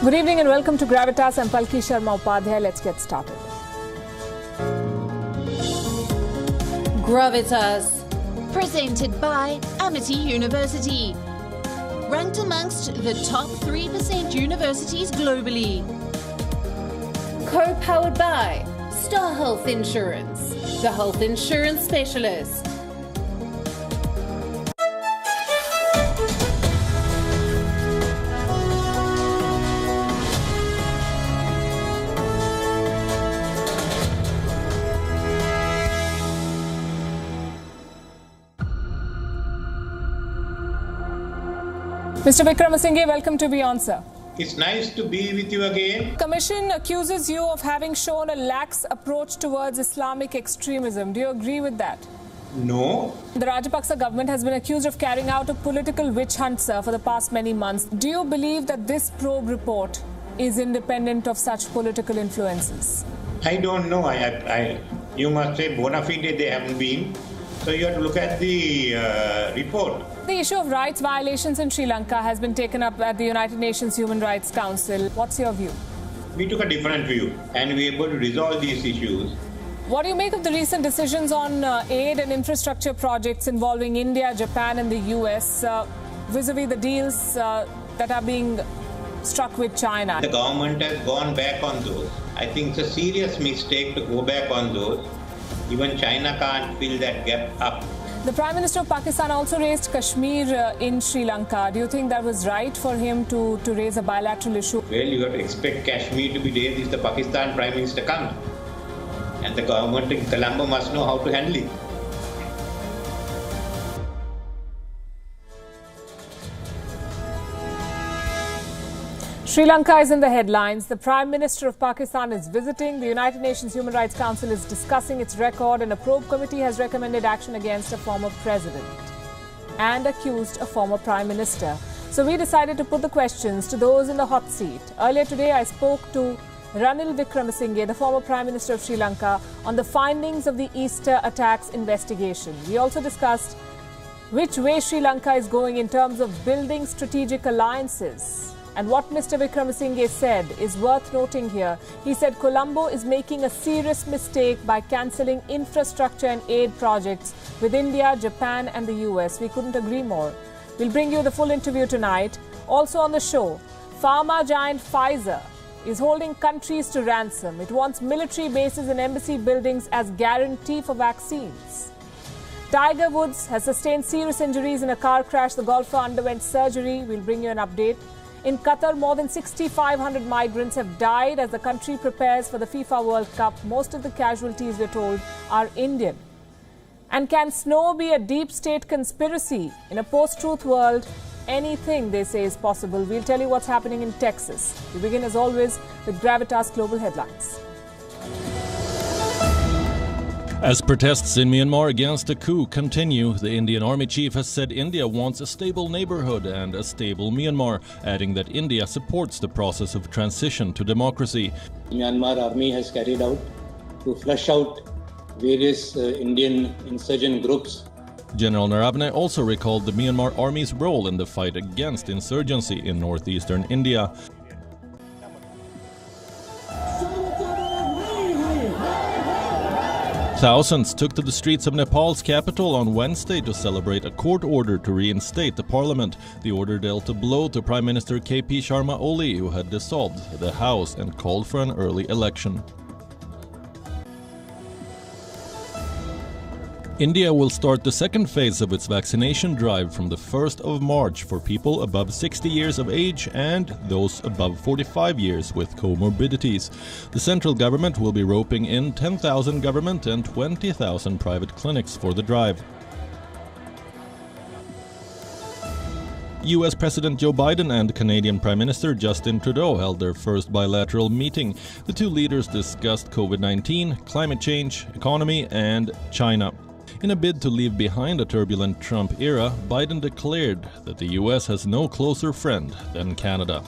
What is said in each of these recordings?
Good evening and welcome to Gravitas. I'm Palki Sharma Upadhyay. Let's get started. Gravitas, presented by Amity University, ranked amongst the top 3% universities globally. Co-powered by Star Health Insurance, the health insurance specialist. Mr. Wickremesinghe, welcome to WION, sir. It's nice to be with you again. Commission accuses you of having shown a lax approach towards Islamic extremism. Do you agree with that? No. The Rajapaksa government has been accused of carrying out a political witch hunt, sir, for the past many months. Do you believe that this probe report is independent of such political influences? I don't know. You must say bona fide they haven't been. So you have to look at the report. The issue of rights violations in Sri Lanka has been taken up at the United Nations Human Rights Council. What's your view? We took a different view and we were able to resolve these issues. What do you make of the recent decisions on aid and infrastructure projects involving India, Japan and the US vis-a-vis the deals that are being struck with China? The government has gone back on those. I think it's a serious mistake to go back on those. Even China can't fill that gap up. The Prime Minister of Pakistan also raised Kashmir in Sri Lanka. Do you think that was right for him to raise a bilateral issue? Well, you have to expect Kashmir to be raised if the Pakistan Prime Minister comes. And the government in Colombo must know how to handle it. Sri Lanka is in the headlines. The Prime Minister of Pakistan is visiting. The United Nations Human Rights Council is discussing its record, and a probe committee has recommended action against a former president and accused a former Prime Minister. So we decided to put the questions to those in the hot seat. Earlier today, I spoke to Ranil Wickremesinghe, the former Prime Minister of Sri Lanka, on the findings of the Easter attacks investigation. We also discussed which way Sri Lanka is going in terms of building strategic alliances. And what Mr. Wickremesinghe said is worth noting here. He said Colombo is making a serious mistake by cancelling infrastructure and aid projects with India, Japan and the US. We couldn't agree more. We'll bring you the full interview tonight. Also on the show, pharma giant Pfizer is holding countries to ransom. It wants military bases and embassy buildings as guarantee for vaccines. Tiger Woods has sustained serious injuries in a car crash. The golfer underwent surgery. We'll bring you an update. In Qatar, more than 6,500 migrants have died as the country prepares for the FIFA World Cup. Most of the casualties, we're told, are Indian. And can snow be a deep state conspiracy? In a post-truth world, anything, they say, is possible. We'll tell you what's happening in Texas. We begin, as always, with Gravitas Global Headlines. As protests in Myanmar against the coup continue, the Indian Army chief has said India wants a stable neighborhood and a stable Myanmar, adding that India supports the process of transition to democracy. Myanmar Army has carried out to flush out various Indian insurgent groups. General Naravne also recalled the Myanmar Army's role in the fight against insurgency in northeastern India. Thousands took to the streets of Nepal's capital on Wednesday to celebrate a court order to reinstate the parliament. The order dealt a blow to Prime Minister PM Sharma Upadhyay, who had dissolved the House and called for an early election. India will start the second phase of its vaccination drive from the 1st of March for people above 60 years of age and those above 45 years with comorbidities. The central government will be roping in 10,000 government and 20,000 private clinics for the drive. US President Joe Biden and Canadian Prime Minister Justin Trudeau held their first bilateral meeting. The two leaders discussed COVID-19, climate change, economy, and China. In a bid to leave behind a turbulent Trump era, Biden declared that the US has no closer friend than Canada.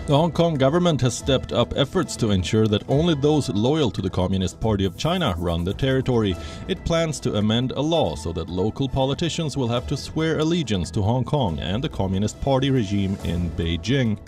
The Hong Kong government has stepped up efforts to ensure that only those loyal to the Communist Party of China run the territory. It plans to amend a law so that local politicians will have to swear allegiance to Hong Kong and the Communist Party regime in Beijing.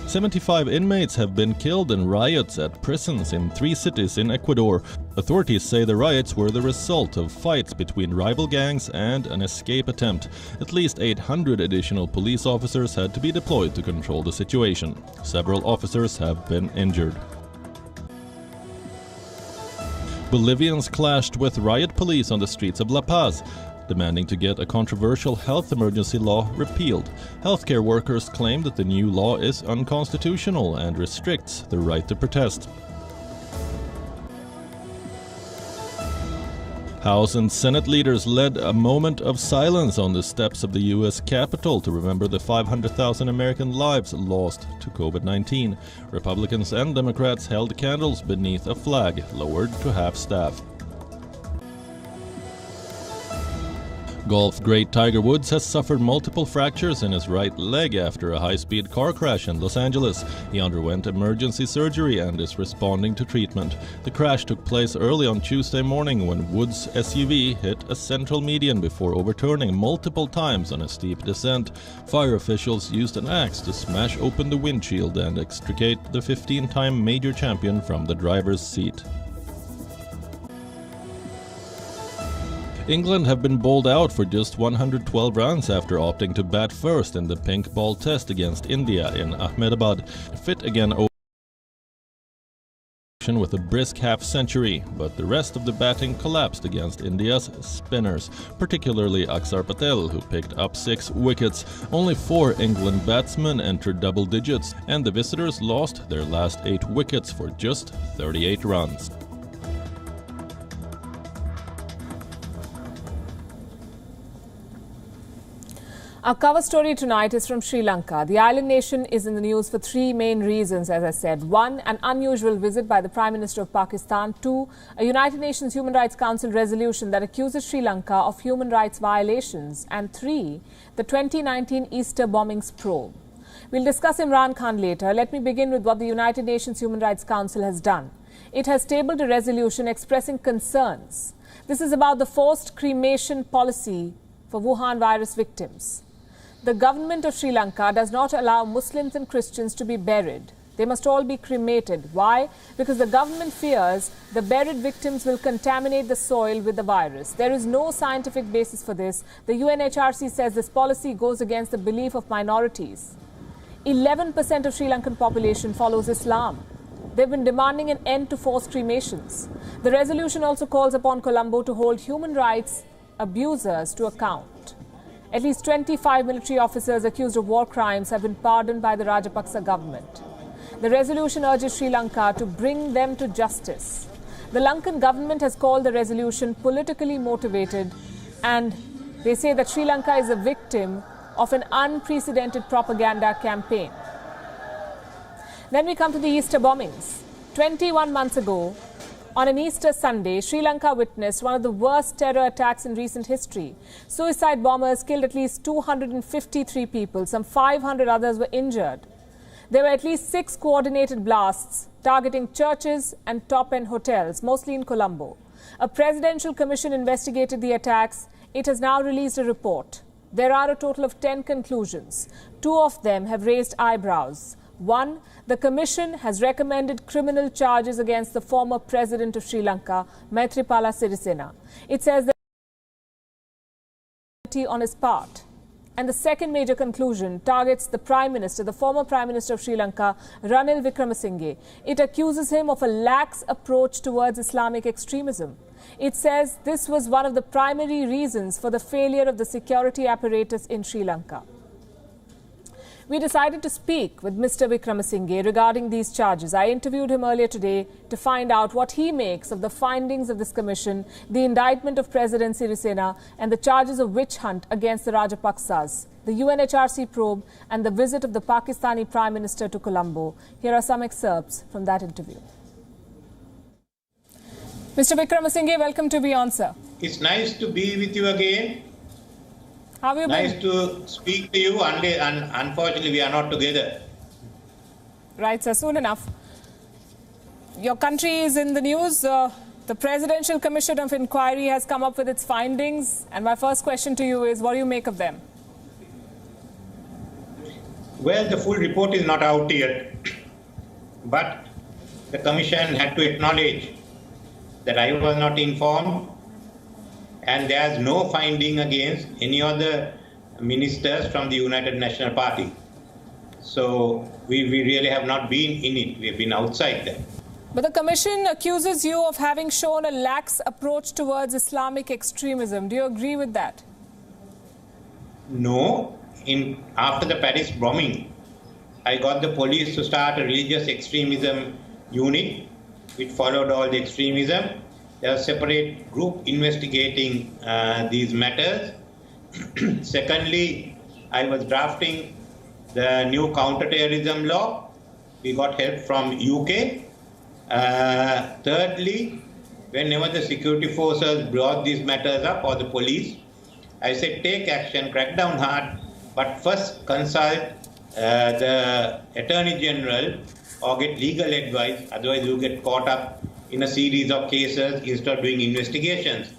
75 inmates have been killed in riots at prisons in 3 cities in Ecuador. Authorities say the riots were the result of fights between rival gangs and an escape attempt. At least 800 additional police officers had to be deployed to control the situation. Several officers have been injured. Bolivians clashed with riot police on the streets of La Paz, demanding to get a controversial health emergency law repealed. Healthcare workers claim that the new law is unconstitutional and restricts the right to protest. House and Senate leaders led a moment of silence on the steps of the U.S. Capitol to remember the 500,000 American lives lost to COVID-19. Republicans and Democrats held candles beneath a flag lowered to half-staff. Golf great Tiger Woods has suffered multiple fractures in his right leg after a high-speed car crash in Los Angeles. He underwent emergency surgery and is responding to treatment. The crash took place early on Tuesday morning when Woods' SUV hit a central median before overturning multiple times on a steep descent. Fire officials used an axe to smash open the windshield and extricate the 15-time major champion from the driver's seat. England have been bowled out for just 112 runs after opting to bat first in the pink ball test against India in Ahmedabad. Fit again with a brisk half-century, but the rest of the batting collapsed against India's spinners, particularly Akshar Patel, who picked up 6 wickets. Only 4 England batsmen entered double digits, and the visitors lost their last 8 wickets for just 38 runs. Our cover story tonight is from Sri Lanka. The island nation is in the news for 3 main reasons, as I said. 1, an unusual visit by the Prime Minister of Pakistan. 2, a United Nations Human Rights Council resolution that accuses Sri Lanka of human rights violations. And 3, the 2019 Easter bombings probe. We'll discuss Imran Khan later. Let me begin with what the United Nations Human Rights Council has done. It has tabled a resolution expressing concerns. This is about the forced cremation policy for Wuhan virus victims. The government of Sri Lanka does not allow Muslims and Christians to be buried. They must all be cremated. Why? Because the government fears the buried victims will contaminate the soil with the virus. There is no scientific basis for this. The UNHRC says this policy goes against the belief of minorities. 11% of Sri Lankan population follows Islam. They've been demanding an end to forced cremations. The resolution also calls upon Colombo to hold human rights abusers to account. At least 25 military officers accused of war crimes have been pardoned by the Rajapaksa government. The resolution urges Sri Lanka to bring them to justice. The Lankan government has called the resolution politically motivated, and they say that Sri Lanka is a victim of an unprecedented propaganda campaign. Then we come to the Easter bombings. 21 months ago, on an Easter Sunday, Sri Lanka witnessed one of the worst terror attacks in recent history. Suicide bombers killed at least 253 people. Some 500 others were injured. There were at least 6 coordinated blasts targeting churches and top-end hotels, mostly in Colombo. A presidential commission investigated the attacks. It has now released a report. There are a total of 10 conclusions. 2 of them have raised eyebrows. 1, the Commission has recommended criminal charges against the former President of Sri Lanka, Maithripala Sirisena. It says that on his part. And the second major conclusion targets the Prime Minister, the former Prime Minister of Sri Lanka, Ranil Wickremesinghe. It accuses him of a lax approach towards Islamic extremism. It says this was one of the primary reasons for the failure of the security apparatus in Sri Lanka. We decided to speak with Mr. Wickremesinghe regarding these charges. I interviewed him earlier today to find out what he makes of the findings of this commission, the indictment of President Sirisena, and the charges of witch hunt against the Rajapaksas, the UNHRC probe, and the visit of the Pakistani Prime Minister to Colombo. Here are some excerpts from that interview. Mr. Wickremesinghe, welcome to WION, sir. It's nice to be with you again. How have you been? Nice to speak to you, and unfortunately we are not together. Right, sir, soon enough. Your country is in the news. The Presidential Commission of Inquiry has come up with its findings. And my first question to you is, what do you make of them? Well, the full report is not out yet. But the Commission had to acknowledge that I was not informed. And there is no finding against any other ministers from the United National Party. So we really have not been in it. We have been outside that. But the Commission accuses you of having shown a lax approach towards Islamic extremism. Do you agree with that? No. After the Paris bombing, I got the police to start a religious extremism unit, which followed all the extremism. There was a separate group investigating these matters. Secondly, I was drafting the new counter-terrorism law. We got help from UK. Thirdly, whenever the security forces brought these matters up, or the police, I said take action, crack down hard, but first consult the Attorney General or get legal advice, otherwise you get caught up in a series of cases instead of doing investigations.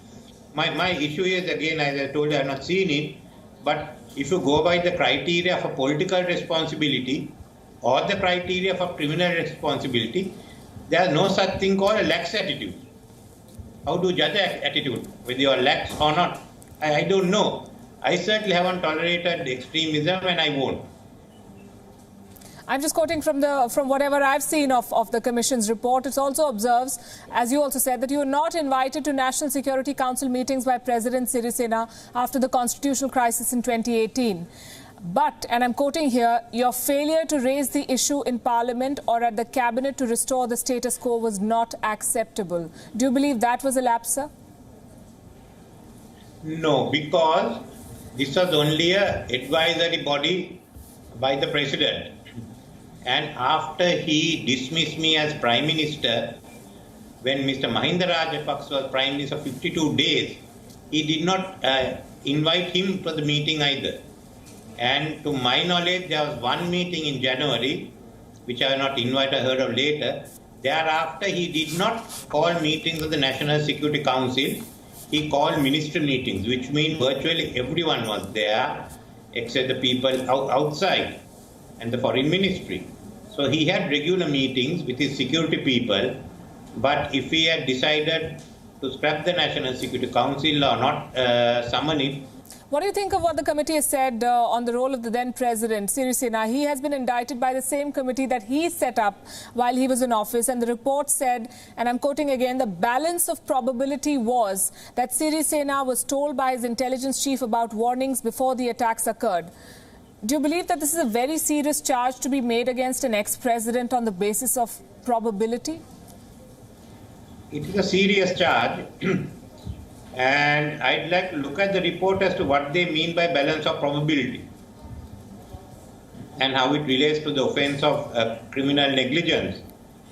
My issue is, again, as I told you, I have not seen it, but if you go by the criteria for political responsibility or the criteria for criminal responsibility, there is no such thing called a lax attitude. How do you judge an attitude, whether you are lax or not? I don't know. I certainly haven't tolerated extremism, and I won't. I'm just quoting from whatever I've seen of the Commission's report. It also observes, as you also said, that you were not invited to National Security Council meetings by President Sirisena after the constitutional crisis in 2018. But, and I'm quoting here, your failure to raise the issue in Parliament or at the Cabinet to restore the status quo was not acceptable. Do you believe that was a lapse, sir? No, because this was only an advisory body by the President. And after he dismissed me as Prime Minister, when Mr. Mahinda Rajapaksa was Prime Minister for 52 days, he did not invite him to the meeting either. And to my knowledge, there was one meeting in January, which I was not invited, I heard of later. Thereafter, he did not call meetings of the National Security Council. He called ministry meetings, which means virtually everyone was there, except the people outside and the Foreign Ministry. So he had regular meetings with his security people, but if he had decided to scrap the National Security Council or not summon it. What do you think of what the committee has said on the role of the then President, Sirisena? He has been indicted by the same committee that he set up while he was in office. And the report said, and I'm quoting again, the balance of probability was that Sirisena was told by his intelligence chief about warnings before the attacks occurred. Do you believe that this is a very serious charge to be made against an ex-president on the basis of probability? It is a serious charge. And I'd like to look at the report as to what they mean by balance of probability and how it relates to the offence of criminal negligence.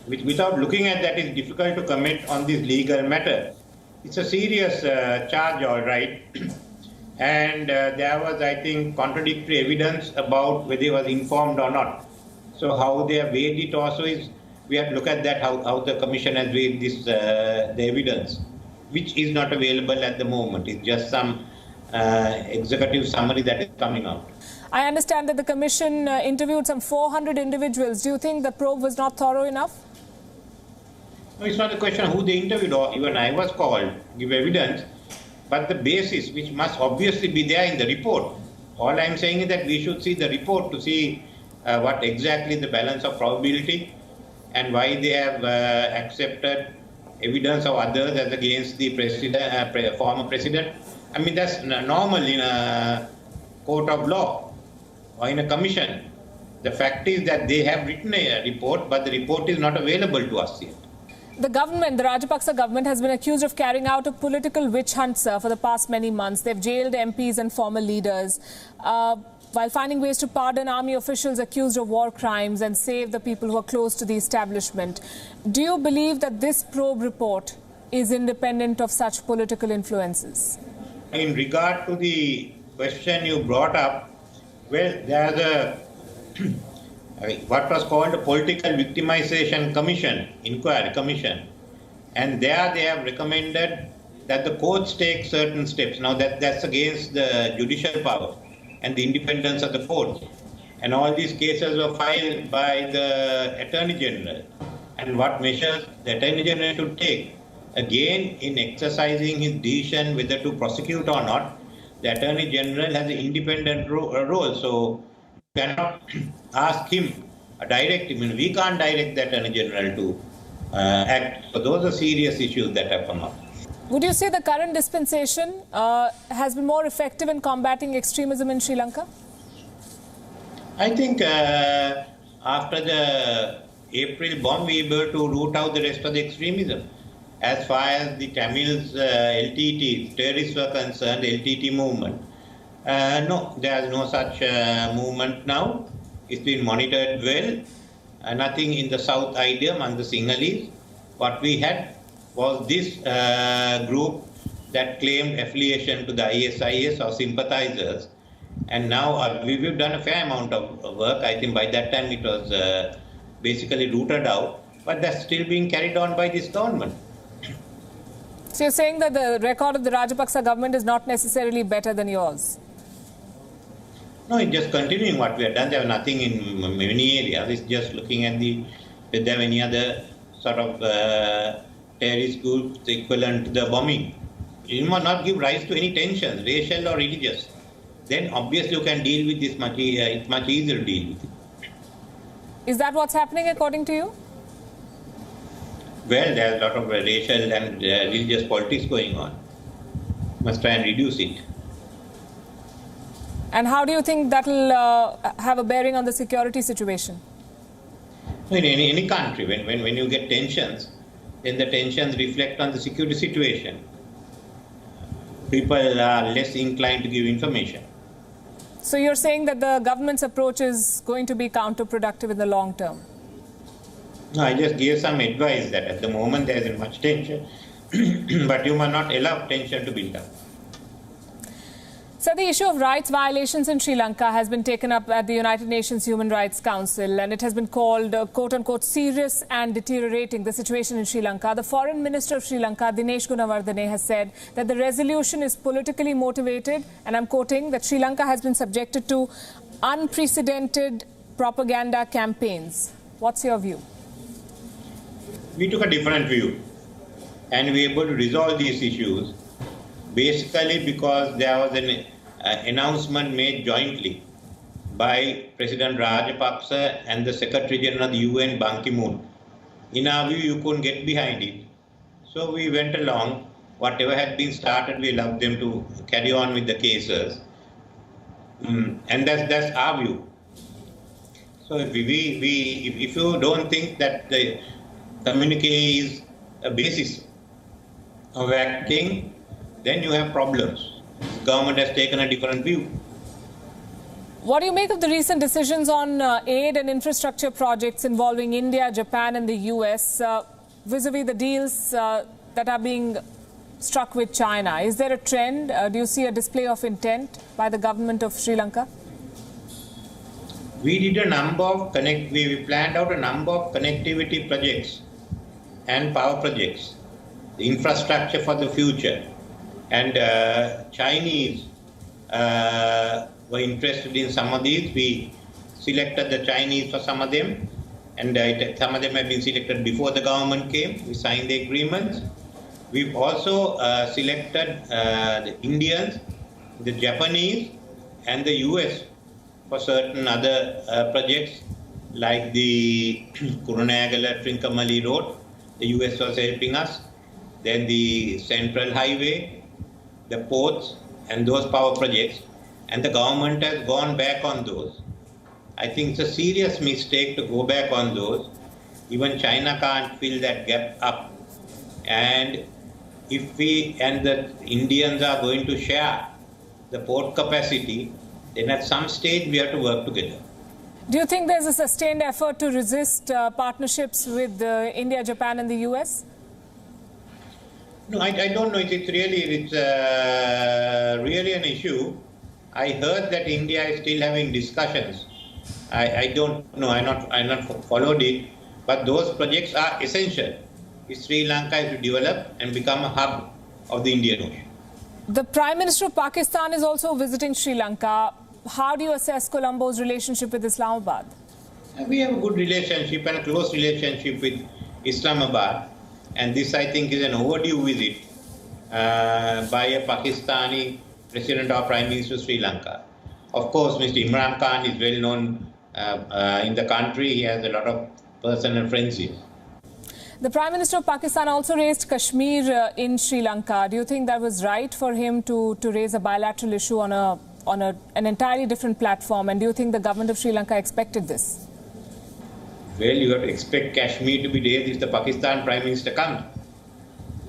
Without looking at that, it's difficult to comment on this legal matter. It's a serious charge, all right. And there was, I think, contradictory evidence about whether he was informed or not. So how they have weighed it also is, we have to look at that, how the Commission has weighed this, the evidence, which is not available at the moment. It's just some executive summary that is coming out. I understand that the Commission interviewed some 400 individuals. Do you think the probe was not thorough enough? No, it's not a question of who they interviewed, or even I was called to give evidence, but the basis, which must obviously be there in the report. All I'm saying is that we should see the report to see what exactly the balance of probability and why they have accepted evidence of others as against the president, former president. I mean, that's normal in a court of law or in a commission. The fact is that they have written a report, but the report is not available to us yet. The government, the Rajapaksa government, has been accused of carrying out a political witch hunt, sir, for the past many months. They've jailed MPs and former leaders, while finding ways to pardon army officials accused of war crimes and save the people who are close to the establishment. Do you believe that this probe report is independent of such political influences? In regard to the question you brought up, well, there's a what was called a political victimization commission, inquiry commission, and there they have recommended that the courts take certain steps. Now that's against the judicial power and the independence of the courts. And all these cases were filed by the Attorney General. And what measures the Attorney General should take? Again, in exercising his decision whether to prosecute or not, the Attorney General has an independent role. So you cannot ask him, direct him. I mean, we can't direct the Attorney General to act. So those are serious issues that have come up. Would you say the current dispensation has been more effective in combating extremism in Sri Lanka? I think after the April bomb, we were able to root out the rest of the extremism. As far as the Tamils, LTT, terrorists were concerned, the LTT movement, no, there is no such movement now. It's been monitored well. Nothing in the south either among the Sinhalese. What we had was this group that claimed affiliation to the ISIS or sympathizers. And now we've done a fair amount of work. I think by that time it was basically rooted out. But that's still being carried on by this government. So you're saying that the record of the Rajapaksa government is not necessarily better than yours? No, it's just continuing what we have done. There was nothing in many areas. It's just looking at if there are any other sort of terrorist groups equivalent to the bombing. It must not give rise to any tensions, racial or religious. Then obviously you can deal with this it's much easier to deal with it. Is that what's happening according to you? Well, there's a lot of racial and religious politics going on. Must try and reduce it. And how do you think that will have a bearing on the security situation? In any country, when you get tensions, then the tensions reflect on the security situation. People are less inclined to give information. So you're saying that the government's approach is going to be counterproductive in the long term? No, I just gave some advice that at the moment there isn't much tension, but you must not allow tension to build up. So the issue of rights violations in Sri Lanka has been taken up at the United Nations Human Rights Council, and it has been called, quote-unquote, serious and deteriorating, the situation in Sri Lanka. The Foreign Minister of Sri Lanka, Dinesh Gunawardene, has said that the resolution is politically motivated, and I'm quoting, that Sri Lanka has been subjected to unprecedented propaganda campaigns. What's your view? We took a different view, and we were able to resolve these issues. Basically because there was an announcement made jointly by President Rajapaksa and the Secretary General of the UN, Ban Ki-moon. In our view, you couldn't get behind it. So we went along. Whatever had been started, we allowed them to carry on with the cases. And that's our view. So if you don't think that the communique is a basis of acting, then you have problems. The government has taken a different view. What do you make of the recent decisions on aid and infrastructure projects involving India, Japan and the US vis-a-vis the deals that are being struck with China? Is there a trend? Do you see a display of intent by the government of Sri Lanka? We did a number of we planned out a number of connectivity projects and power projects, the infrastructure for the future. And Chinese were interested in some of these. We selected the Chinese for some of them, and some of them have been selected before the government came. We signed the agreements. We've also selected the Indians, the Japanese, and the US for certain other projects like the Kurunegala-Trincomalee Road. The US was helping us. Then the Central Highway, the ports and those power projects, and the government has gone back on those. I think it's a serious mistake to go back on those. Even China can't fill that gap up. And if we and the Indians are going to share the port capacity, then at some stage we have to work together. Do you think there's a sustained effort to resist partnerships with India, Japan and the US? No, I don't know. It's really an issue. I heard that India is still having discussions. I don't know, I not followed it, but those projects are essential if Sri Lanka is to develop and become a hub of the Indian Ocean. The Prime Minister of Pakistan is also visiting Sri Lanka. How do you assess Colombo's relationship with Islamabad? We have a good relationship and a close relationship with Islamabad, and this, I think, is an overdue visit by a Pakistani President or Prime Minister of Sri Lanka. Of course, Mr. Imran Khan is well known in the country. He has a lot of personal friends here. The Prime Minister of Pakistan also raised Kashmir in Sri Lanka. Do you think that was right for him to raise a bilateral issue on an entirely different platform? And do you think the government of Sri Lanka expected this? Well, you have to expect Kashmir to be raised if the Pakistan Prime Minister comes.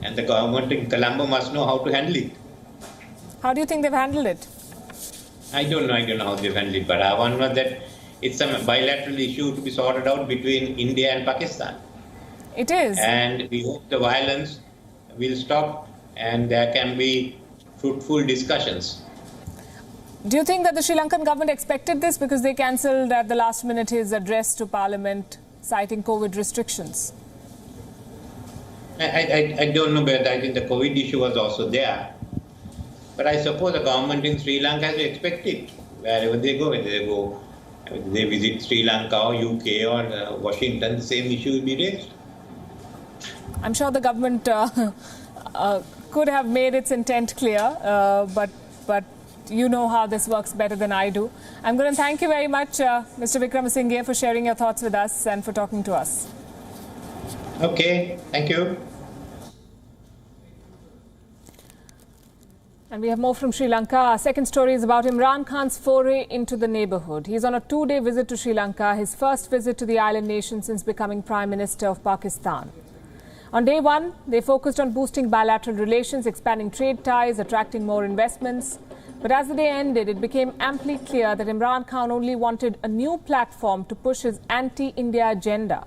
And the government in Colombo must know how to handle it. How do you think they've handled it? I don't know how they've handled it, but I wonder that it's a bilateral issue to be sorted out between India and Pakistan. It is. And we hope the violence will stop and there can be fruitful discussions. Do you think that the Sri Lankan government expected this, because they cancelled at the last minute his address to Parliament citing COVID restrictions? I don't know, but I think the COVID issue was also there. But I suppose the government in Sri Lanka has to expect it. Wherever they go, whether they visit Sri Lanka or UK or Washington, the same issue will be raised. I'm sure the government could have made its intent clear, but you know how this works better than I do. I'm going to thank you very much, Mr. Wickremesinghe, for sharing your thoughts with us and for talking to us. Okay, thank you. And we have more from Sri Lanka. Our second story is about Imran Khan's foray into the neighbourhood. He's on a 2-day visit to Sri Lanka, his first visit to the island nation since becoming Prime Minister of Pakistan. On day one, they focused on boosting bilateral relations, expanding trade ties, attracting more investments. But as the day ended, it became amply clear that Imran Khan only wanted a new platform to push his anti-India agenda.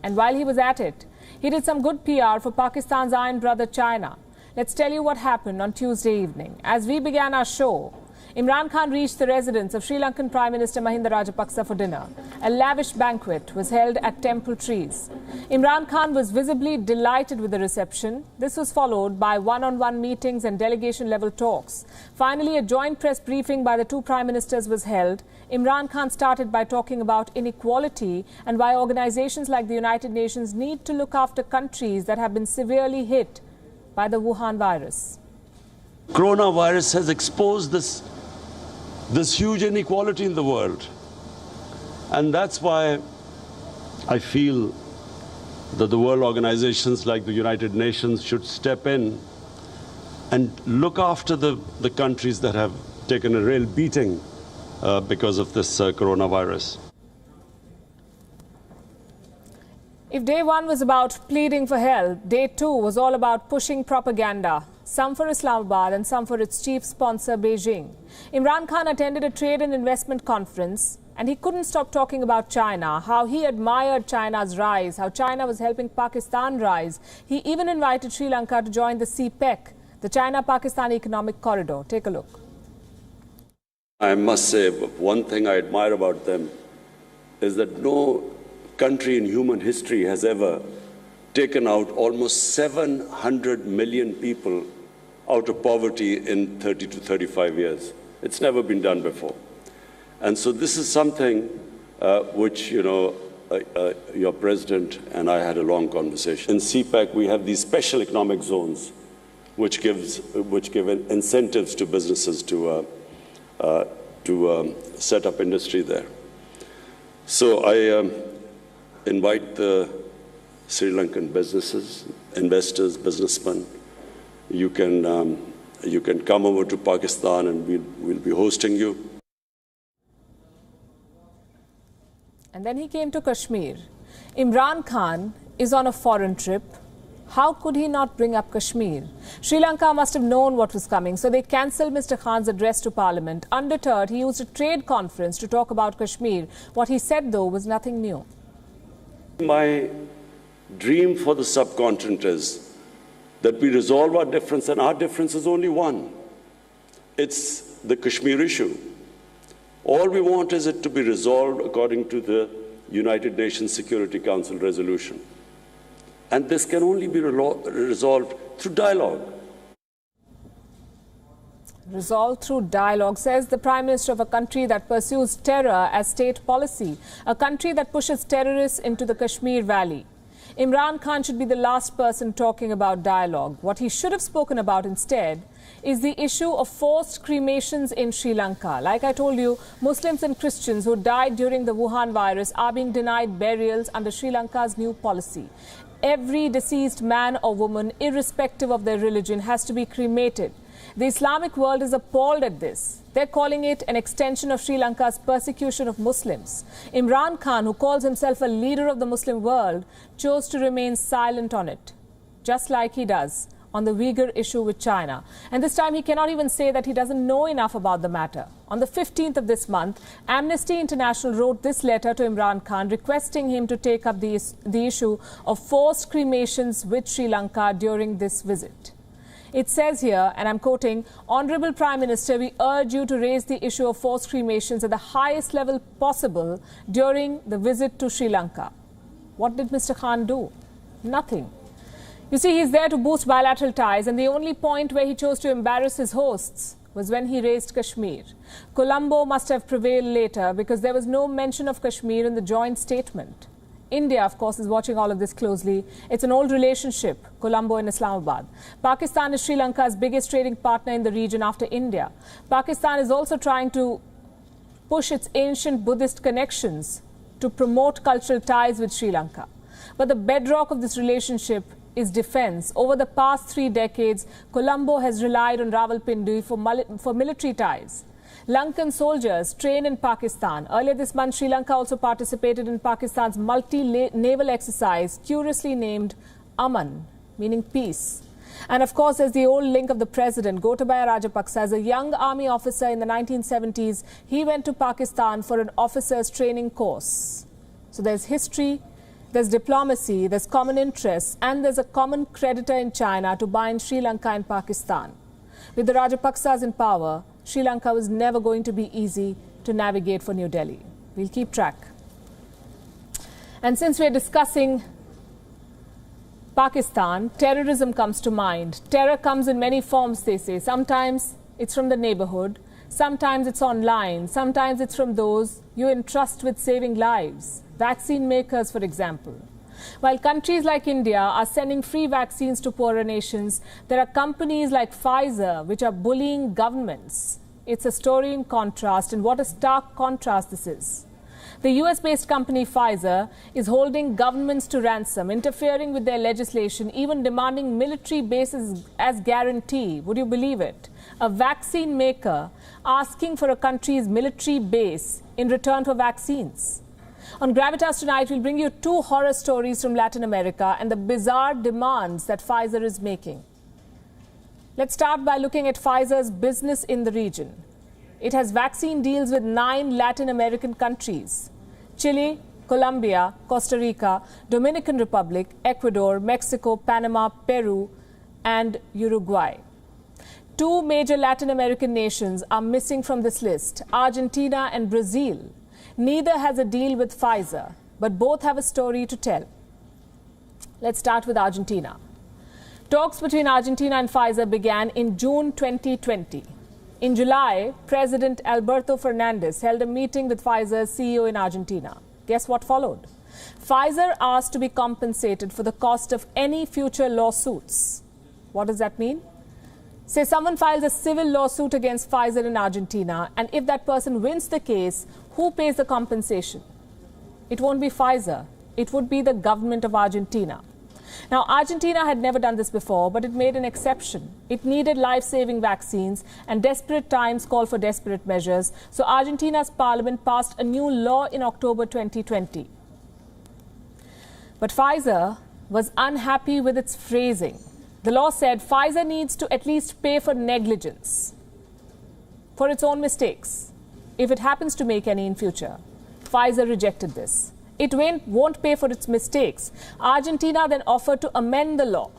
And while he was at it, he did some good PR for Pakistan's iron brother China. Let's tell you what happened on Tuesday evening. As we began our show, Imran Khan reached the residence of Sri Lankan Prime Minister Mahinda Rajapaksa for dinner. A lavish banquet was held at Temple Trees. Imran Khan was visibly delighted with the reception. This was followed by one-on-one meetings and delegation-level talks. Finally, a joint press briefing by the two prime ministers was held. Imran Khan started by talking about inequality and why organizations like the United Nations need to look after countries that have been severely hit by the Wuhan virus. Coronavirus has exposed this huge inequality in the world. And that's why I feel that the world organizations like the United Nations should step in and look after the countries that have taken a real beating because of this coronavirus. If day one was about pleading for help, day two was all about pushing propaganda, some for Islamabad and some for its chief sponsor, Beijing. Imran Khan attended a trade and investment conference, and he couldn't stop talking about China, how he admired China's rise, how China was helping Pakistan rise. He even invited Sri Lanka to join the CPEC, the China-Pakistan Economic Corridor. Take a look. I must say, one thing I admire about them is that no country in human history has ever taken out almost 700 million people out of poverty in 30 to 35 years. It's never been done before. And so this is something which, your president and I had a long conversation. In CPEC, we have these special economic zones which give incentives to businesses to set up industry there. So I invite the Sri Lankan businesses, investors, businessmen. You can come over to Pakistan and we'll be hosting you. And then he came to Kashmir. Imran Khan is on a foreign trip. How could he not bring up Kashmir? Sri Lanka must have known what was coming, so they cancelled Mr. Khan's address to Parliament. Undeterred, he used a trade conference to talk about Kashmir. What he said, though, was nothing new. My dream for the subcontinent is that we resolve our difference, and our difference is only one. It's the Kashmir issue. All we want is it to be resolved according to the United Nations Security Council resolution. And this can only be resolved through dialogue. Resolved through dialogue, says the Prime Minister of a country that pursues terror as state policy, a country that pushes terrorists into the Kashmir Valley. Imran Khan should be the last person talking about dialogue. What he should have spoken about instead is the issue of forced cremations in Sri Lanka. Like I told you, Muslims and Christians who died during the Wuhan virus are being denied burials under Sri Lanka's new policy. Every deceased man or woman, irrespective of their religion, has to be cremated. The Islamic world is appalled at this. They're calling it an extension of Sri Lanka's persecution of Muslims. Imran Khan, who calls himself a leader of the Muslim world, chose to remain silent on it, just like he does on the Uyghur issue with China. And this time he cannot even say that he doesn't know enough about the matter. On the 15th of this month, Amnesty International wrote this letter to Imran Khan requesting him to take up the issue of forced cremations with Sri Lanka during this visit. It says here, and I'm quoting, "Honourable Prime Minister, we urge you to raise the issue of forced cremations at the highest level possible during the visit to Sri Lanka." What did Mr. Khan do? Nothing. You see, he's there to boost bilateral ties, and the only point where he chose to embarrass his hosts was when he raised Kashmir. Colombo must have prevailed later because there was no mention of Kashmir in the joint statement. India, of course, is watching all of this closely. It's an old relationship, Colombo and Islamabad. Pakistan is Sri Lanka's biggest trading partner in the region after India. Pakistan is also trying to push its ancient Buddhist connections to promote cultural ties with Sri Lanka. But the bedrock of this relationship is defense. Over the past 3 decades, Colombo has relied on Rawalpindi for military ties. Lankan soldiers train in Pakistan. Earlier this month, Sri Lanka also participated in Pakistan's multi-naval exercise, curiously named Aman, meaning peace. And of course, there's the old link of the president, Gotabaya Rajapaksa. As a young army officer in the 1970s, he went to Pakistan for an officer's training course. So there's history, there's diplomacy, there's common interests, and there's a common creditor in China to bind Sri Lanka and Pakistan. With the Rajapaksas in power, Sri Lanka was never going to be easy to navigate for New Delhi. We'll keep track. And since we're discussing Pakistan, terrorism comes to mind. Terror comes in many forms, they say. Sometimes it's from the neighborhood. Sometimes it's online. Sometimes it's from those you entrust with saving lives. Vaccine makers, for example. While countries like India are sending free vaccines to poorer nations, there are companies like Pfizer which are bullying governments. It's a story in contrast, and what a stark contrast this is. The US-based company Pfizer is holding governments to ransom, interfering with their legislation, even demanding military bases as guarantee. Would you believe it? A vaccine maker asking for a country's military base in return for vaccines. On Gravitas tonight, we'll bring you 2 horror stories from Latin America and the bizarre demands that Pfizer is making. Let's start by looking at Pfizer's business in the region. It has vaccine deals with 9 Latin American countries: Chile, Colombia, Costa Rica, Dominican Republic, Ecuador, Mexico, Panama, Peru, and Uruguay. 2 major Latin American nations are missing from this list: Argentina and Brazil. Neither has a deal with Pfizer, but both have a story to tell. Let's start with Argentina. Talks between Argentina and Pfizer began in June 2020. In July, President Alberto Fernandez held a meeting with Pfizer's CEO in Argentina. Guess what followed? Pfizer asked to be compensated for the cost of any future lawsuits. What does that mean? Say someone files a civil lawsuit against Pfizer in Argentina, and if that person wins the case, who pays the compensation? It won't be Pfizer. It would be the government of Argentina. Now, Argentina had never done this before, but it made an exception. It needed life-saving vaccines, and desperate times call for desperate measures. So Argentina's parliament passed a new law in October 2020. But Pfizer was unhappy with its phrasing. The law said Pfizer needs to at least pay for negligence, for its own mistakes, if it happens to make any in future. Pfizer rejected this. It won't pay for its mistakes. Argentina then offered to amend the law.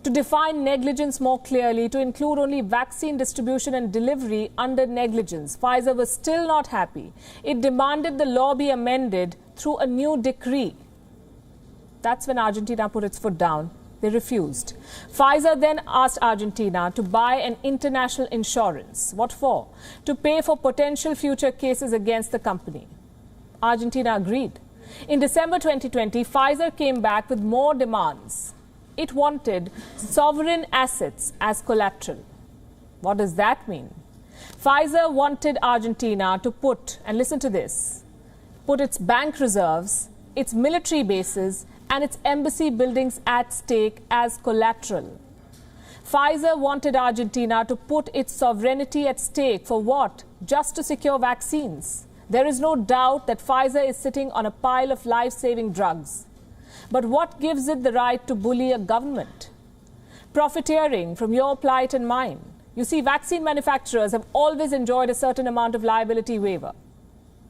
to define negligence more clearly, to include only vaccine distribution and delivery under negligence. Pfizer was still not happy. It demanded the law be amended through a new decree. That's when Argentina put its foot down. They refused. Pfizer then asked Argentina to buy an international insurance. What for? To pay for potential future cases against the company. Argentina agreed. In December 2020, Pfizer came back with more demands. It wanted sovereign assets as collateral. What does that mean? Pfizer wanted Argentina to put, and listen to this, put its bank reserves, its military bases, and its embassy buildings at stake as collateral. Pfizer wanted Argentina to put its sovereignty at stake for what? Just to secure vaccines. There is no doubt that Pfizer is sitting on a pile of life-saving drugs. But what gives it the right to bully a government? Profiteering from your plight and mine. You see, vaccine manufacturers have always enjoyed a certain amount of liability waiver.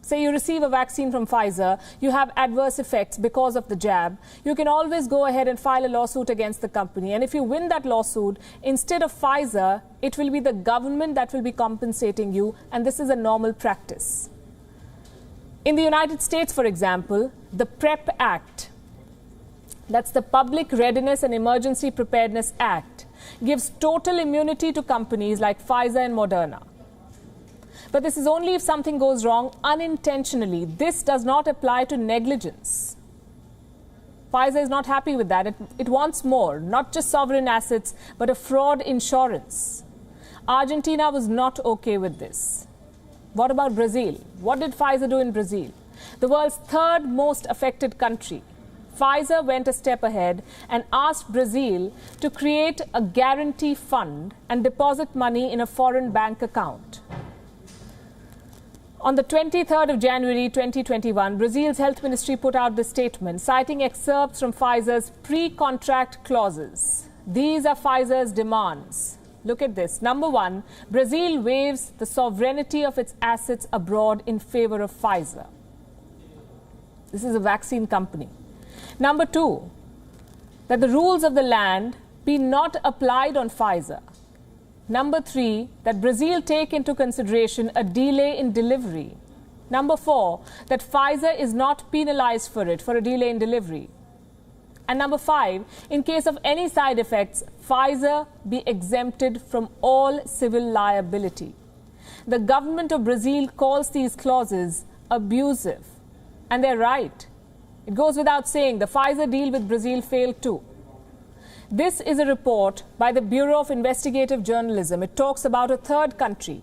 Say you receive a vaccine from Pfizer, you have adverse effects because of the jab. You can always go ahead and file a lawsuit against the company. And if you win that lawsuit, instead of Pfizer, it will be the government that will be compensating you. And this is a normal practice. In the United States, for example, the PrEP Act, that's the Public Readiness and Emergency Preparedness Act, gives total immunity to companies like Pfizer and Moderna. But this is only if something goes wrong unintentionally. This does not apply to negligence. Pfizer is not happy with that. It wants more, not just sovereign assets, but a fraud insurance. Argentina was not okay with this. What about Brazil? What did Pfizer do in Brazil? The world's third most affected country. Pfizer went a step ahead and asked Brazil to create a guarantee fund and deposit money in a foreign bank account. On the 23rd of January 2021, Brazil's health ministry put out this statement, citing excerpts from Pfizer's pre-contract clauses. These are Pfizer's demands. Look at this. Number one, Brazil waives the sovereignty of its assets abroad in favor of Pfizer. This is a vaccine company. Number two, that the rules of the land be not applied on Pfizer. Number three, that Brazil take into consideration a delay in delivery. Number four, that Pfizer is not penalized for a delay in delivery. And number five, in case of any side effects, Pfizer be exempted from all civil liability. The government of Brazil calls these clauses abusive. And they're right. It goes without saying, the Pfizer deal with Brazil failed too. This is a report by the Bureau of Investigative Journalism. It talks about a third country,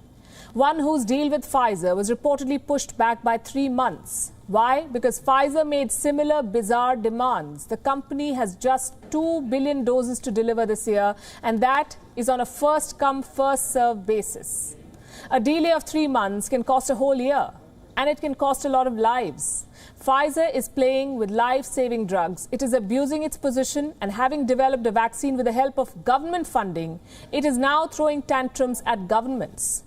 one whose deal with Pfizer was reportedly pushed back by 3 months. Why? Because Pfizer made similar bizarre demands. The company has just 2 billion doses to deliver this year, and that is on a first-come, first-served basis. A delay of 3 months can cost a whole year, and it can cost a lot of lives. Pfizer is playing with life-saving drugs. It is abusing its position, and having developed a vaccine with the help of government funding, it is now throwing tantrums at governments.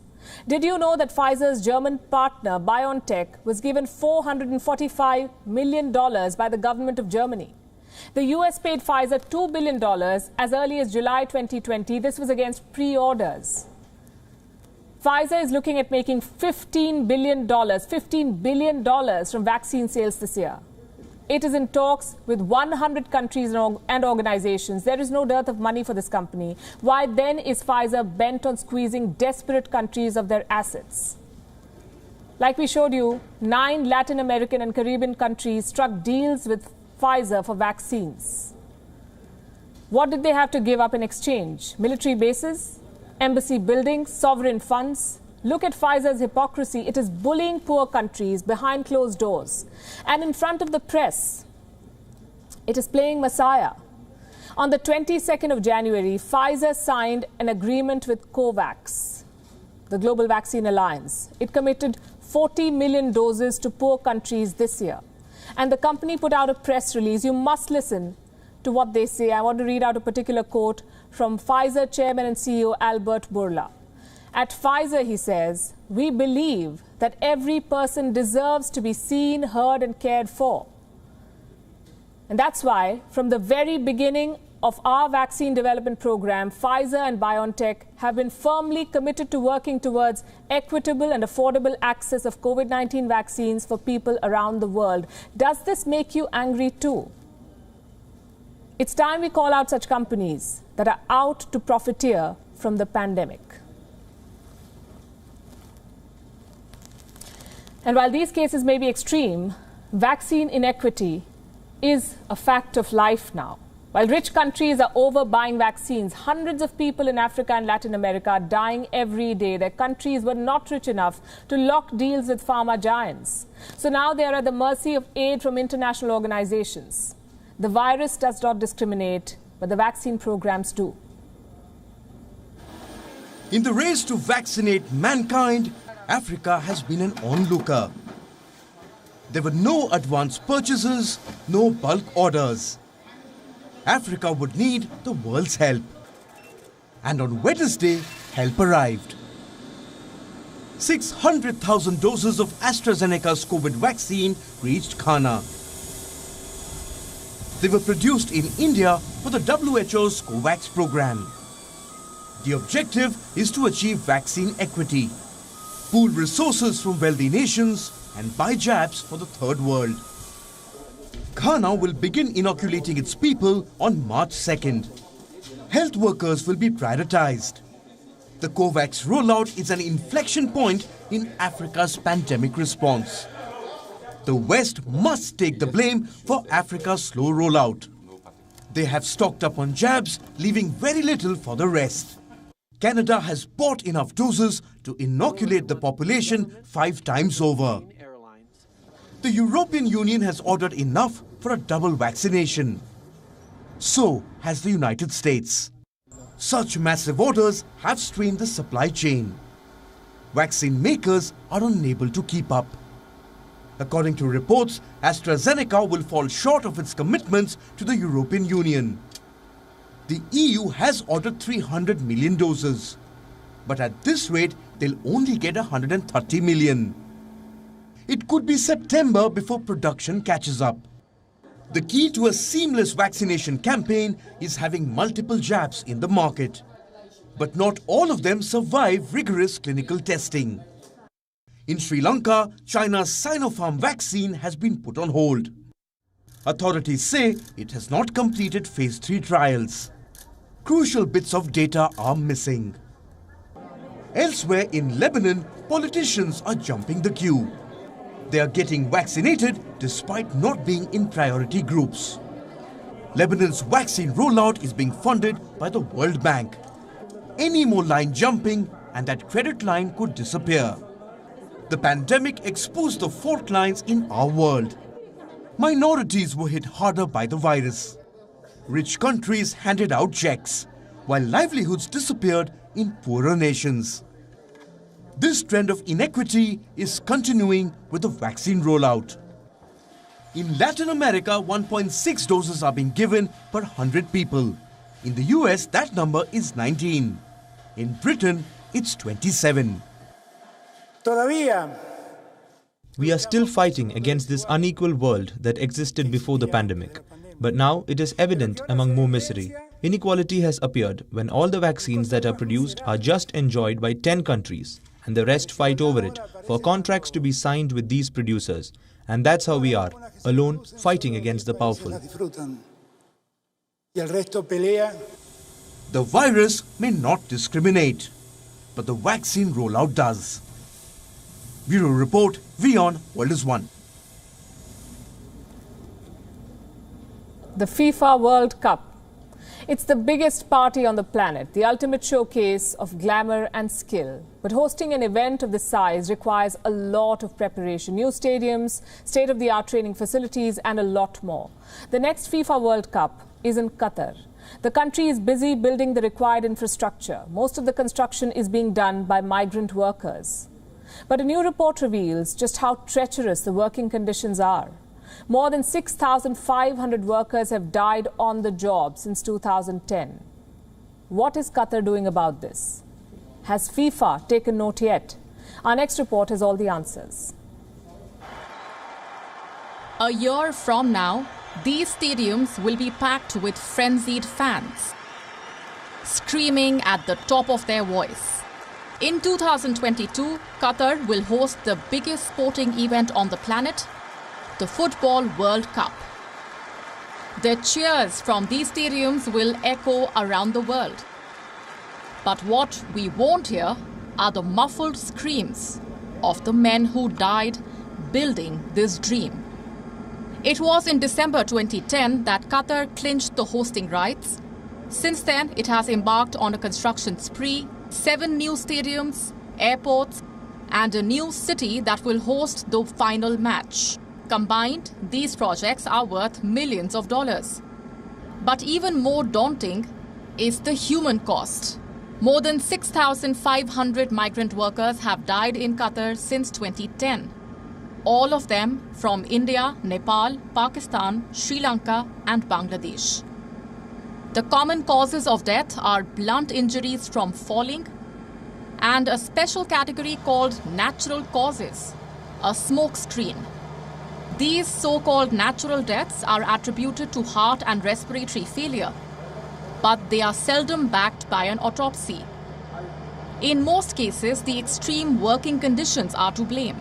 Did you know that Pfizer's German partner, BioNTech, was given $445 million by the government of Germany? The US paid Pfizer $2 billion as early as July 2020. This was against pre-orders. Pfizer is looking at making $15 billion from vaccine sales this year. It is in talks with 100 countries and organizations. There is no dearth of money for this company. Why then is Pfizer bent on squeezing desperate countries of their assets? Like we showed you, 9 Latin American and Caribbean countries struck deals with Pfizer for vaccines. What did they have to give up in exchange? Military bases? Embassy buildings, sovereign funds. Look at Pfizer's hypocrisy. It is bullying poor countries behind closed doors. And in front of the press, it is playing Messiah. On the 22nd of January, Pfizer signed an agreement with COVAX, the Global Vaccine Alliance. It committed 40 million doses to poor countries this year. And the company put out a press release. You must listen to what they say. I want to read out a particular quote from Pfizer Chairman and CEO Albert Bourla. At Pfizer, he says, "We believe that every person deserves to be seen, heard and cared for. And that's why, from the very beginning of our vaccine development program, Pfizer and BioNTech have been firmly committed to working towards equitable and affordable access of COVID-19 vaccines for people around the world. Does this make you angry too? It's time we call out such companies that are out to profiteer from the pandemic. And while these cases may be extreme, vaccine inequity is a fact of life now. While rich countries are overbuying vaccines, hundreds of people in Africa and Latin America are dying every day. Their countries were not rich enough to lock deals with pharma giants. So now they are at the mercy of aid from international organizations. The virus does not discriminate, but the vaccine programs do. In the race to vaccinate mankind, Africa has been an onlooker. There were no advance purchases, no bulk orders. Africa would need the world's help. And on Wednesday, help arrived. 600,000 doses of AstraZeneca's COVID vaccine reached Ghana. They were produced in India for the WHO's COVAX program. The objective is to achieve vaccine equity, pool resources from wealthy nations and buy jabs for the third world. Ghana will begin inoculating its people on March 2nd. Health workers will be prioritized. The COVAX rollout is an inflection point in Africa's pandemic response. The West must take the blame for Africa's slow rollout. They have stocked up on jabs, leaving very little for the rest. Canada has bought enough doses to inoculate the population 5 times over. The European Union has ordered enough for a double vaccination. So has the United States. Such massive orders have strained the supply chain. Vaccine makers are unable to keep up. According to reports, AstraZeneca will fall short of its commitments to the European Union. The EU has ordered 300 million doses. But at this rate, they'll only get 130 million. It could be September before production catches up. The key to a seamless vaccination campaign is having multiple jabs in the market. But not all of them survive rigorous clinical testing. In Sri Lanka, China's Sinopharm vaccine has been put on hold. Authorities say it has not completed phase 3 trials. Crucial bits of data are missing. Elsewhere in Lebanon, politicians are jumping the queue. They are getting vaccinated despite not being in priority groups. Lebanon's vaccine rollout is being funded by the World Bank. Any more line jumping and that credit line could disappear. The pandemic exposed the fault lines in our world. Minorities were hit harder by the virus. Rich countries handed out checks, while livelihoods disappeared in poorer nations. This trend of inequity is continuing with the vaccine rollout. In Latin America, 1.6 doses are being given per 100 people. In the US, that number is 19. In Britain, it's 27. We are still fighting against this unequal world that existed before the pandemic. But now it is evident among more misery. Inequality has appeared when all the vaccines that are produced are just enjoyed by 10 countries. And the rest fight over it for contracts to be signed with these producers. And that's how we are, alone fighting against the powerful. The virus may not discriminate, but the vaccine rollout does. Bureau Report, WION World is One. The FIFA World Cup. It's the biggest party on the planet, the ultimate showcase of glamour and skill. But hosting an event of this size requires a lot of preparation. New stadiums, state-of-the-art training facilities, and a lot more. The next FIFA World Cup is in Qatar. The country is busy building the required infrastructure. Most of the construction is being done by migrant workers. But a new report reveals just how treacherous the working conditions are. More than 6,500 workers have died on the job since 2010. What is Qatar doing about this? Has FIFA taken note yet? Our next report has all the answers. A year from now, These stadiums will be packed with frenzied fans, screaming at the top of their voice. In 2022, Qatar will host the biggest sporting event on the planet, the Football World Cup. The cheers from these stadiums will echo around the world. But what we won't hear are the muffled screams of the men who died building this dream. It was in December 2010 that Qatar clinched the hosting rights. Since then, it has embarked on a construction spree, 7 new stadiums, airports, and a new city that will host the final match. Combined, these projects are worth millions of dollars. But even more daunting is the human cost. More than 6,500 migrant workers have died in Qatar since 2010. All of them from India, Nepal, Pakistan, Sri Lanka, and Bangladesh. The common causes of death are blunt injuries from falling and a special category called natural causes, a smoke screen. These so-called natural deaths are attributed to heart and respiratory failure, but they are seldom backed by an autopsy. In most cases, the extreme working conditions are to blame.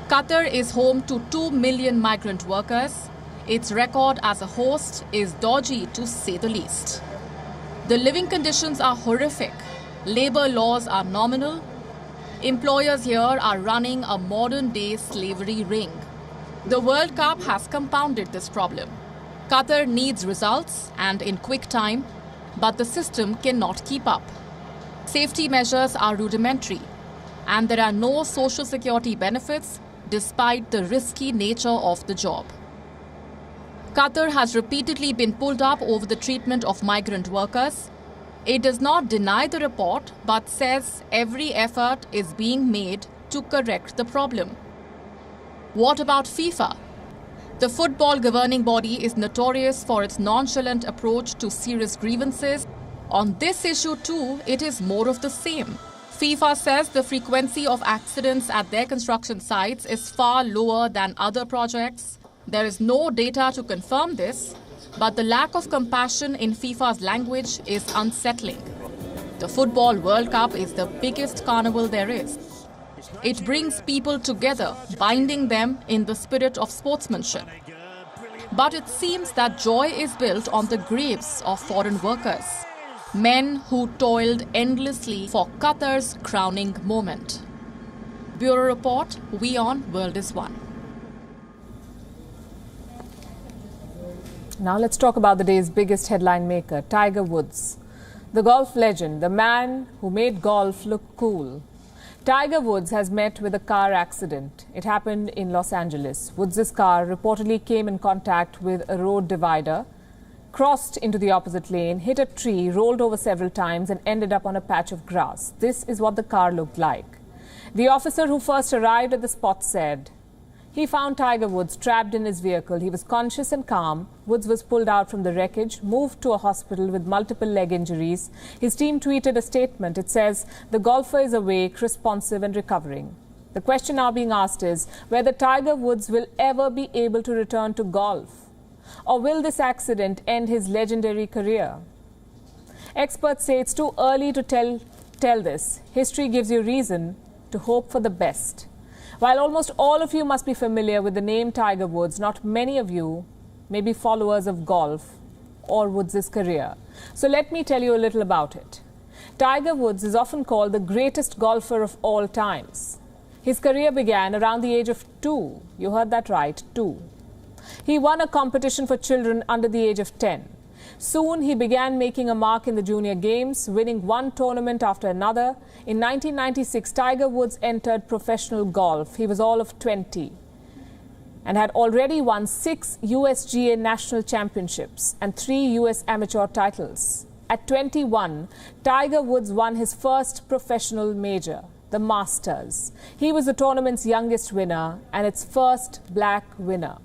Qatar is home to 2 million migrant workers. Its record as a host is dodgy, to say the least. The living conditions are horrific. Labor laws are nominal. Employers here are running a modern-day slavery ring. The World Cup has compounded this problem. Qatar needs results and in quick time, but the system cannot keep up. Safety measures are rudimentary, and there are no social security benefits despite the risky nature of the job. Qatar has repeatedly been pulled up over the treatment of migrant workers. It does not deny the report, but says every effort is being made to correct the problem. What about FIFA? The football governing body is notorious for its nonchalant approach to serious grievances. On this issue too, it is more of the same. FIFA says the frequency of accidents at their construction sites is far lower than other projects. There is no data to confirm this, but the lack of compassion in FIFA's language is unsettling. The Football World Cup is the biggest carnival there is. It brings people together, binding them in the spirit of sportsmanship. But it seems that joy is built on the graves of foreign workers, men who toiled endlessly for Qatar's crowning moment. Bureau Report, WION World is One. Now let's talk about the day's biggest headline maker, Tiger Woods. The golf legend, the man who made golf look cool. Tiger Woods has met with a car accident. It happened in Los Angeles. Woods' car reportedly came in contact with a road divider, crossed into the opposite lane, hit a tree, rolled over several times and ended up on a patch of grass. This is what the car looked like. The officer who first arrived at the spot said he found Tiger Woods trapped in his vehicle. He was conscious and calm. Woods was pulled out from the wreckage, moved to a hospital with multiple leg injuries. His team tweeted a statement. It says, the golfer is awake, responsive and recovering. The question now being asked is whether Tiger Woods will ever be able to return to golf. Or will this accident end his legendary career? Experts say it's too early to tell this. History gives you reason to hope for the best. While almost all of you must be familiar with the name Tiger Woods, not many of you may be followers of golf or Woods' career. So let me tell you a little about it. Tiger Woods is often called the greatest golfer of all times. His career began around the age of 2. You heard that right, 2. He won a competition for children under the age of 10. Soon he began making a mark in the junior games, winning one tournament after another. In 1996, Tiger Woods entered professional golf. He was all of 20 and had already won 6 USGA national championships and 3 US amateur titles. At 21, Tiger Woods won his first professional major, the Masters. He was the tournament's youngest winner and its first black winner.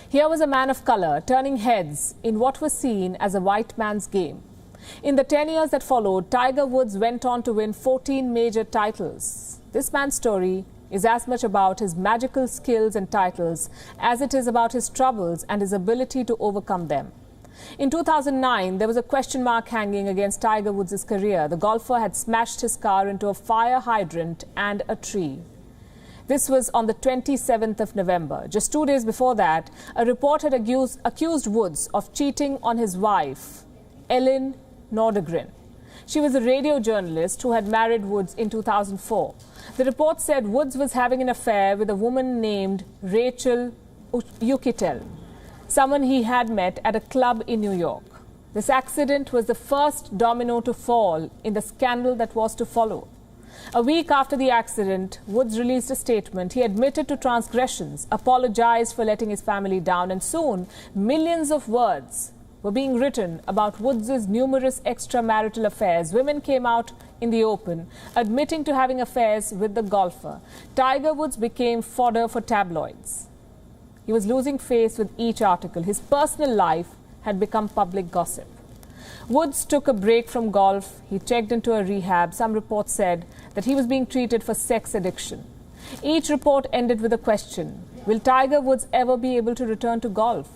Here was a man of color turning heads in what was seen as a white man's game. In the 10 years that followed, Tiger Woods went on to win 14 major titles. This man's story is as much about his magical skills and titles as it is about his troubles and his ability to overcome them. In 2009, there was a question mark hanging against Tiger Woods' career. The golfer had smashed his car into a fire hydrant and a tree. This was on the 27th of November. Just 2 days before that, a report had accused Woods of cheating on his wife, Ellen Nordegren. She was a radio journalist who had married Woods in 2004. The report said Woods was having an affair with a woman named Rachel Uchitel, someone he had met at a club in New York. This accident was the first domino to fall in the scandal that was to follow. A week after the accident, Woods released a statement. He admitted to transgressions, apologized for letting his family down, and soon millions of words were being written about Woods' numerous extramarital affairs. Women came out in the open, admitting to having affairs with the golfer. Tiger Woods became fodder for tabloids. He was losing face with each article. His personal life had become public gossip. Woods took a break from golf. He checked into a rehab. Some reports said that he was being treated for sex addiction. Each report ended with a question: will Tiger Woods ever be able to return to golf?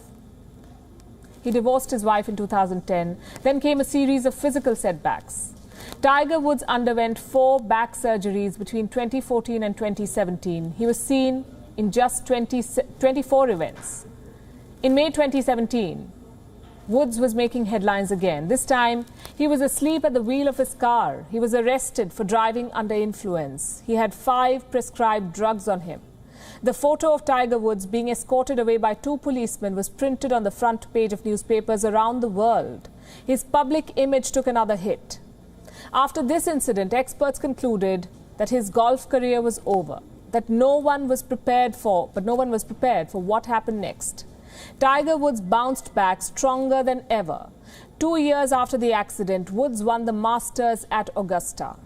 He divorced his wife in 2010. Then came a series of physical setbacks. Tiger Woods underwent 4 back surgeries between 2014 and 2017. He was seen in just 24 events. In May 2017, Woods was making headlines again. This time, he was asleep at the wheel of his car. He was arrested for driving under influence. He had 5 prescribed drugs on him. The photo of Tiger Woods being escorted away by 2 policemen was printed on the front page of newspapers around the world. His public image took another hit. After this incident, experts concluded that his golf career was over, that no one was prepared for what happened next. Tiger Woods bounced back stronger than ever. 2 years after the accident, Woods won the Masters at Augusta.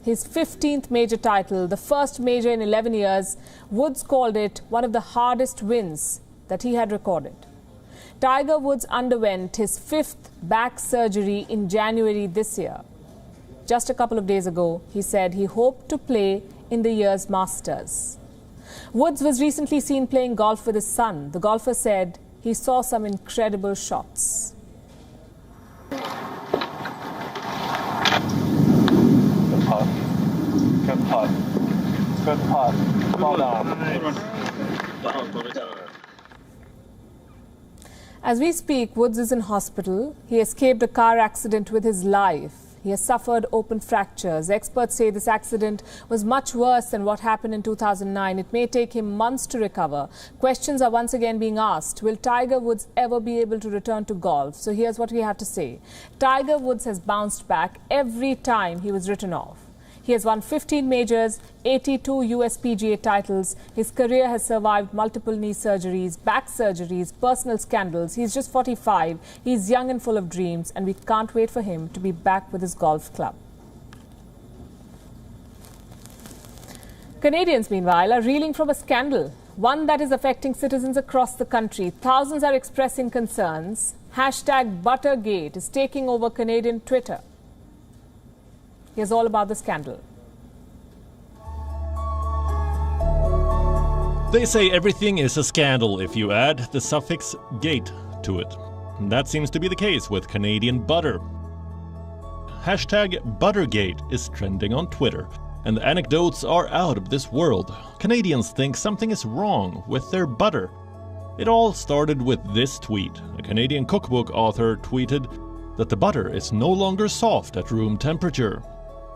His 15th major title, the first major in 11 years, Woods called it one of the hardest wins that he had recorded. Tiger Woods underwent his 5th back surgery in January this year. Just a couple of days ago, he said he hoped to play in the year's Masters. Woods was recently seen playing golf with his son. The golfer said he saw some incredible shots. Good putt. Good putt. Good putt. Well done. As we speak, Woods is in hospital. He escaped a car accident with his life. He has suffered open fractures. Experts say this accident was much worse than what happened in 2009. It may take him months to recover. Questions are once again being asked. Will Tiger Woods ever be able to return to golf? So here's what we have to say. Tiger Woods has bounced back every time he was written off. He has won 15 majors, 82 USPGA titles. His career has survived multiple knee surgeries, back surgeries, personal scandals. He's just 45. He's young and full of dreams, and we can't wait for him to be back with his golf club. Canadians, meanwhile, are reeling from a scandal, one that is affecting citizens across the country. Thousands are expressing concerns. #Buttergate is taking over Canadian Twitter. Here's all about the scandal. They say everything is a scandal if you add the suffix gate to it. And that seems to be the case with Canadian butter. #Buttergate is trending on Twitter, and the anecdotes are out of this world. Canadians think something is wrong with their butter. It all started with this tweet. A Canadian cookbook author tweeted that the butter is no longer soft at room temperature.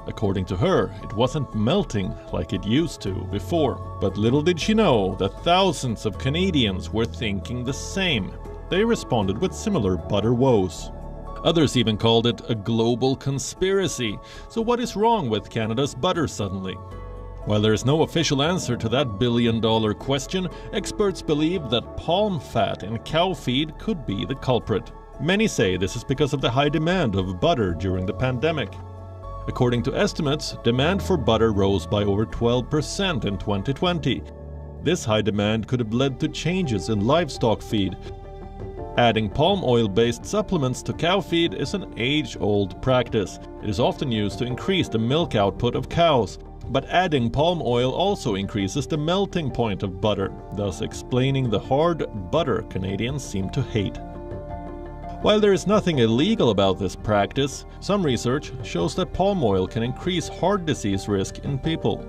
According to her, it wasn't melting like it used to before. But little did she know that thousands of Canadians were thinking the same. They responded with similar butter woes. Others even called it a global conspiracy. So what is wrong with Canada's butter suddenly? While there is no official answer to that billion-dollar question, experts believe that palm fat in cow feed could be the culprit. Many say this is because of the high demand of butter during the pandemic. According to estimates, demand for butter rose by over 12% in 2020. This high demand could have led to changes in livestock feed. Adding palm oil-based supplements to cow feed is an age-old practice. It is often used to increase the milk output of cows. But adding palm oil also increases the melting point of butter, thus explaining the hard butter Canadians seem to hate. While there is nothing illegal about this practice, some research shows that palm oil can increase heart disease risk in people.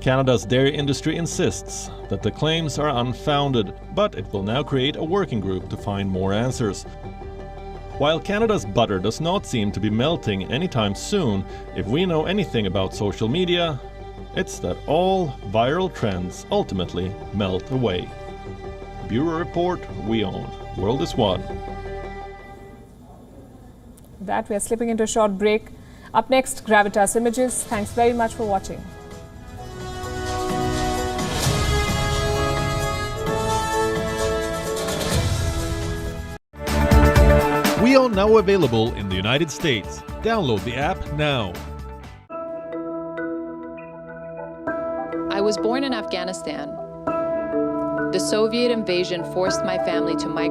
Canada's dairy industry insists that the claims are unfounded, but it will now create a working group to find more answers. While Canada's butter does not seem to be melting anytime soon, if we know anything about social media, it's that all viral trends ultimately melt away. Bureau Report, WION. World is One. With that, we are slipping into a short break. Up next, Gravitas Images. Thanks very much for watching. WION now available in the United States. Download the app now. I was born in Afghanistan. The Soviet invasion forced my family to migrate